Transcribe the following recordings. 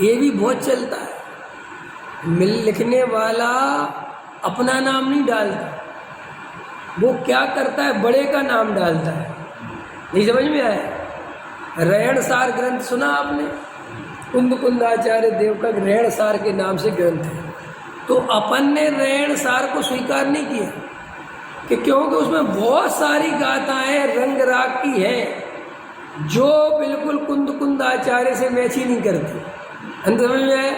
ये भी बहुत चलता है। लिखने वाला अपना नाम नहीं डालता, वो क्या करता है, बड़े का नाम डालता है। नहीं समझ में आया? रैण सार ग्रंथ सुना आपने? कुंद आचार्य देव का रैण सार के नाम से ग्रंथ है। तो अपन ने रैण सार को स्वीकार नहीं किया कि क्योंकि उसमें बहुत सारी गाथाएं रंग राग की हैं जो बिल्कुल कुंद आचार्य से मैच ही नहीं करती। अंत समझ में आया?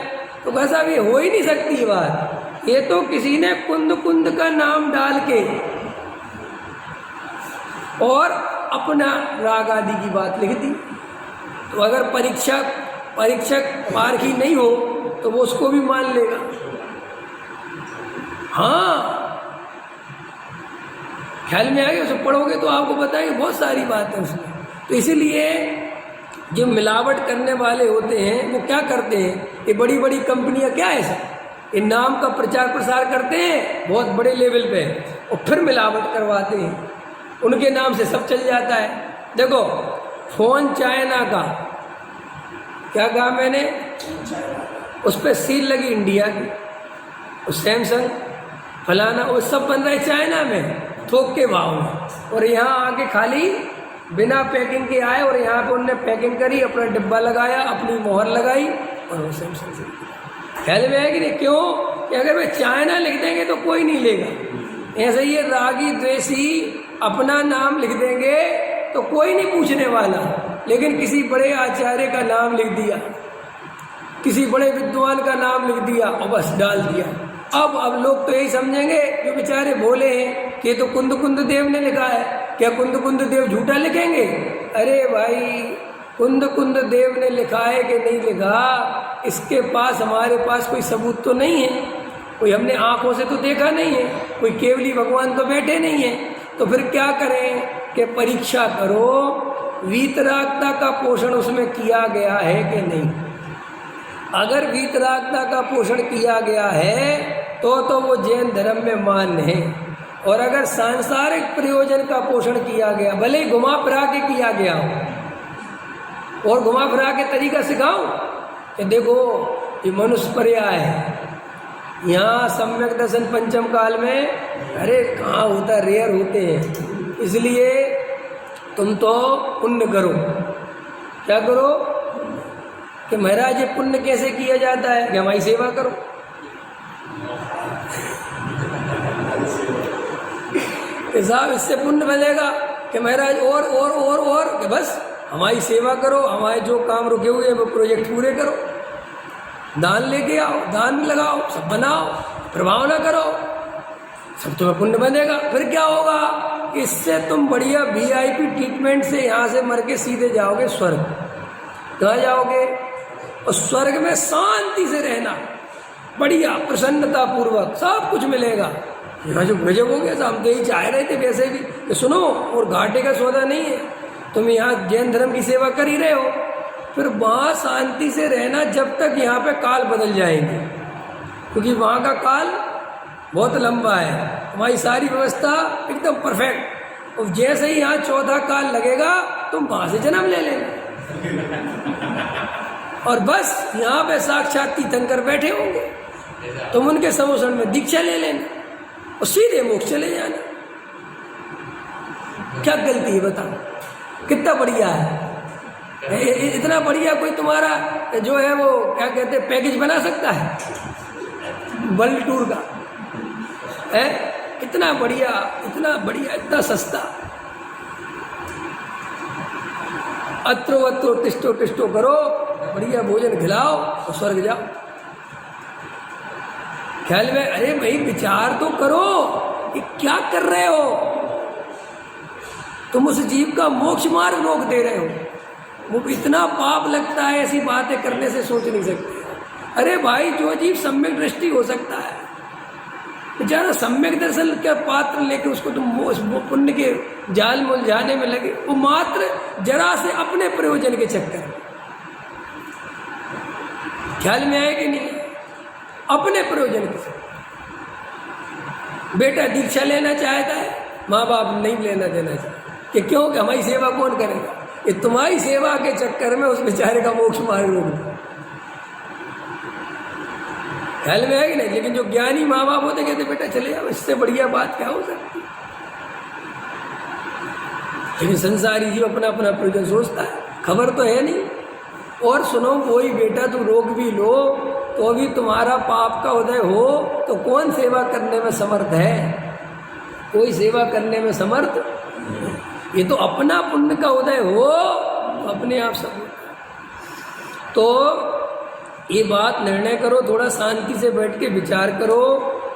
तो कैसा भी हो ही नहीं सकती ये बात। ये तो किसी ने कुंद का नाम डाल के और अपना राग आदि की बात लिख दी। तो अगर परीक्षक पारखी नहीं हो तो वो उसको भी मान लेगा। हाँ, ख्याल में आएगा? उसको पढ़ोगे तो आपको बताएंगे बहुत सारी बातें उसमें। तो इसीलिए जो मिलावट करने वाले होते हैं वो क्या करते हैं, ये बड़ी बड़ी कंपनियां क्या है सर, ये नाम का प्रचार प्रसार करते हैं बहुत बड़े लेवल पे और फिर मिलावट करवाते हैं। उनके नाम से सब चल जाता है। देखो फोन चाइना का, क्या कहा मैंने, उस पर सील लगी इंडिया की, उस सैमसंग फलाना वो सब बन रहा है चाइना में थोक के भाव में, और यहाँ आके खाली बिना पैकिंग के आए और यहाँ पे उनने पैकिंग करी, अपना डिब्बा लगाया, अपनी मोहर लगाई और वो सैमसंग से ख्याल में आएगी नहीं? क्यों कि अगर वे चाइना लिख देंगे तो कोई नहीं लेगा। ऐसे ही रागी द्वेषी अपना नाम लिख देंगे तो कोई नहीं पूछने वाला, लेकिन किसी बड़े आचार्य का नाम लिख दिया, किसी बड़े विद्वान का नाम लिख दिया और बस डाल दिया। अब लोग तो यही समझेंगे जो बेचारे भोले हैं कि ये तो कुंद देव ने लिखा है, क्या कुंद देव झूठा लिखेंगे? अरे भाई, कुंद देव ने लिखा है कि नहीं लिखा, इसके पास हमारे पास कोई सबूत तो नहीं है, कोई हमने आंखों से तो देखा नहीं है, कोई केवली भगवान तो बैठे नहीं है। तो फिर क्या करें कि परीक्षा करो वीतरागता का पोषण उसमें किया गया है कि नहीं। अगर वीतरागता का पोषण किया गया है तो वो जैन धर्म में मान्य है, और अगर सांसारिक प्रयोजन का पोषण किया गया, भले ही घुमा फिरा के किया गया हो, और घुमा फिरा के तरीका सिखाओ कि देखो ये मनुष्य पर्याय है, यहाँ सम्यक दर्शन पंचम काल में अरे कहाँ होता, रेयर होते हैं, इसलिए तुम तो पुण्य करो। क्या करो कि महाराज ये पुण्य कैसे किया जाता है कि हमारी सेवा करो। साहब इससे पुण्य मिलेगा कि महाराज और कि बस हमारी सेवा करो, हमारे जो काम रुके हुए हैं वो प्रोजेक्ट पूरे करो, दान लेके आओ, दान लगाओ, सब बनाओ, प्रभाव ना करो, सब तुम्हें पुण्य बनेगा। फिर क्या होगा, इससे तुम बढ़िया VIP ट्रीटमेंट से यहाँ से मर के सीधे जाओगे स्वर्ग। कहाँ जाओगे? और स्वर्ग में शांति से रहना, बढ़िया प्रसन्नता पूर्वक सब कुछ मिलेगा। यहाँ जो गजब हो गया, हम तो यही चाह रहे थे वैसे भी कि सुनो, और घाटे का सौदा नहीं है, तुम यहाँ जैन धर्म की सेवा कर ही रहे हो, फिर वहाँ शांति से रहना जब तक यहाँ पे काल बदल जाएंगे, क्योंकि वहाँ का काल बहुत लंबा है, हमारी सारी व्यवस्था एकदम परफेक्ट, और जैसे ही यहाँ 14 काल लगेगा तुम वहाँ से जन्म ले लेना और बस यहाँ पे साक्षात तीर्थंकर बैठे होंगे, तुम उनके समोषण में दीक्षा ले लेना और सीधे मोक्ष चले जाना। क्या गलती है बताओ? कितना बढ़िया है। इतना बढ़िया कोई तुम्हारा जो है वो क्या कहते हैं पैकेज बना सकता है वर्ल्ड टूर का? है इतना बढ़िया, इतना सस्ता। अत्रो टिस्टो करो, बढ़िया भोजन खिलाओ और स्वर्ग जाओ। ख्याल में, अरे भाई विचार तो करो, ये क्या कर रहे हो तुम? उस जीव का मोक्ष मार्ग रोक दे रहे हो। वो इतना पाप लगता है, ऐसी बातें करने से सोच नहीं सकते। अरे भाई, जो जीव सम्यक दृष्टि हो सकता है, बेचारा सम्यक दर्शन का पात्र लेके उसको तुम पुण्य के जाल में उलझाने में लगे, वो मात्र जरा से अपने प्रयोजन के चक्कर में। ख्याल में आए कि नहीं? अपने प्रयोजन के साथ। बेटा दीक्षा लेना चाहता है, माँ बाप नहीं लेना देना चाहते कि क्यों, कि हमारी सेवा कौन करेगा? ये तुम्हारी सेवा के चक्कर में उस बेचारे का मोक्ष मार्ग रोक दो। ख्याल में है कि नहीं। लेकिन जो ज्ञानी माँ बाप होते कहते बेटा चले जाओ, इससे बढ़िया बात क्या हो सकती है। लेकिन संसारी जीव अपना अपना प्रयोजन सोचता है, खबर तो है नहीं। और सुनो, कोई बेटा तुम रोक भी लो तो भी तुम्हारा पाप का उदय हो तो कौन सेवा करने में समर्थ है? कोई सेवा करने में समर्थ। ये तो अपना पुण्य का उदय हो तो अपने आप सब होता है। तो ये बात निर्णय करो, थोड़ा शांति से बैठ के विचार करो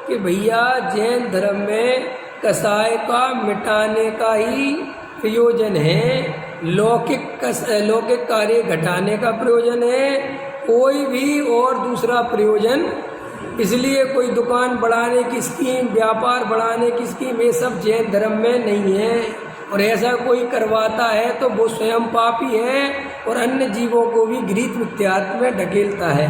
कि भैया जैन धर्म में कसाय का मिटाने का ही प्रयोजन है, लौकिक कार्य घटाने का प्रयोजन है, कोई भी और दूसरा प्रयोजन। इसलिए कोई दुकान बढ़ाने की स्कीम, व्यापार बढ़ाने की स्कीम, ये सब जैन धर्म में नहीं है। और ऐसा कोई करवाता है तो वो स्वयं पापी है और अन्य जीवों को भी घृत मिथ्यात्व में ढकेलता है।